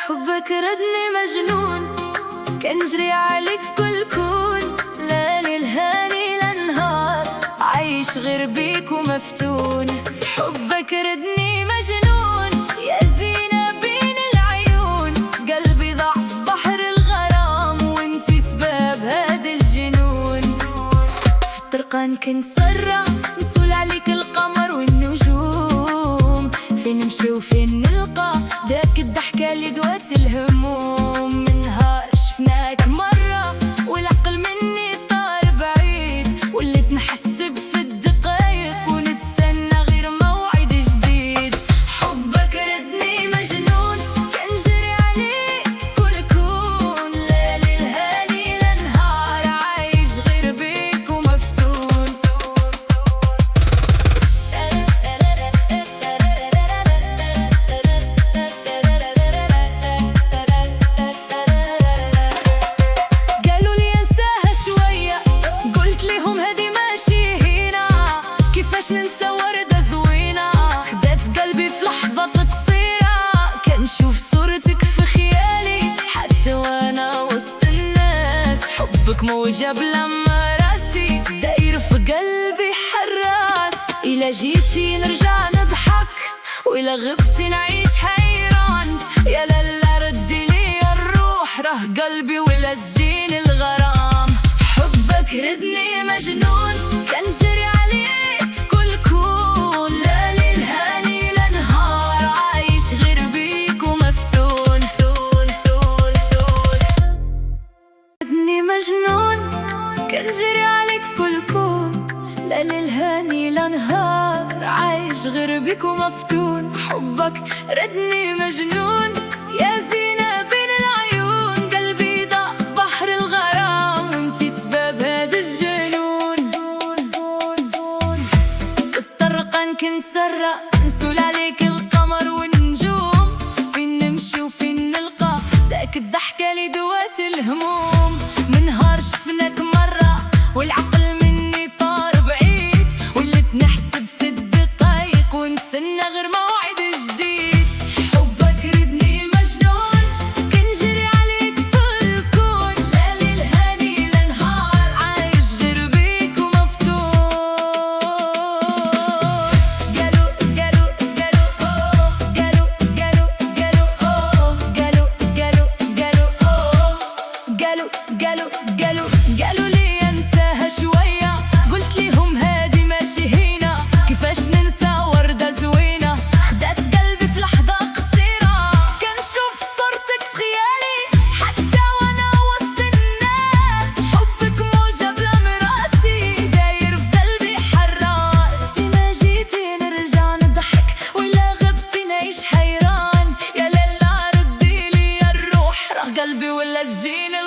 حبك ردني مجنون، كنجري عليك في كل كون، لا ليل هاني لا نهار، عايش غير بيك ومفتون. حبك ردني مجنون يا زينة بين العيون، قلبي ضاع في بحر الغرام وانتي سباب هذا الجنون. في الطرقان كنت سرة مسؤول عليك القمر والنجوم، فين نمشي وفين نلقى داك الضحكة اللي دوات الهموم. من نهار شفناك مرة والعقل مني طار بعيد، وليت نحسب في الدقايق ونتسنى غير موعد جديد. حبك ردني مجنون كنجري عليك كل كون، لا ليل هاني لا نهار، عايش غير بيك ومفتون. قالوا لي انساها شوية، قلت لهم هدي ماشي هنا، كيفاش ننسى وردة زوينة خدات قلبي في لحظة قصيرة. كنشوف صورتك في خيالي حتى وانا وسط الناس، حبك موجة بلما راسي داير في قلبي حراس. إلا جيتي نرجع نضحك وإلا غبتي نعيش حيران، يا لالا ردي لي الروح راه قلبي ولا تجيني الغرام. حبك ردني مجنون كنجري عليك في كل كون، لا ليل هاني لا نهار، عايش غير بيك ومفتون. ردني مجنون كنجري عليك في كل كون، لا ليل هاني لا نهار، عايش غير بيك ومفتون. حبك ردني مجنون يا زينة بين العيون، قلبي ضاع في بحر الغرام وانتي سبب هذا الجنون. في الطرقان كنت سرة نسول عليك القمر والنجوم، فين نمشي وفين نلقى داك الضحكة اللي دوات الهموم. من نهار شفناك مرة والعقل مني طار بعيد، وليت نحسب في الدقايق ونتسنى غير موعد جديد. حبك ردني مجنون كنجري عليك في الكون، لا ليل هاني لا نهار، عايش غير بيك ومفتون. قالوا قالوا قالوا اوه، قالوا قالوا قالوا اوه، قالوا قالوا قالوا اوه، قالوا قالوا قالوا قالوا لي انساها شوية، قلت لهم هادي ماشي هنا، كيفاش ننسى وردة زوينة خدات قلبي في لحظة قصيرة. كنشوف صورتك في خيالي حتى وانا وسط الناس، حبك موجة بلا مراسي داير في قلبي حراس. ما جيتي نرجع نضحك ولا غبتي نعيش حيران، يا لالا ردي لي الروح راه قلبي ولا تجيني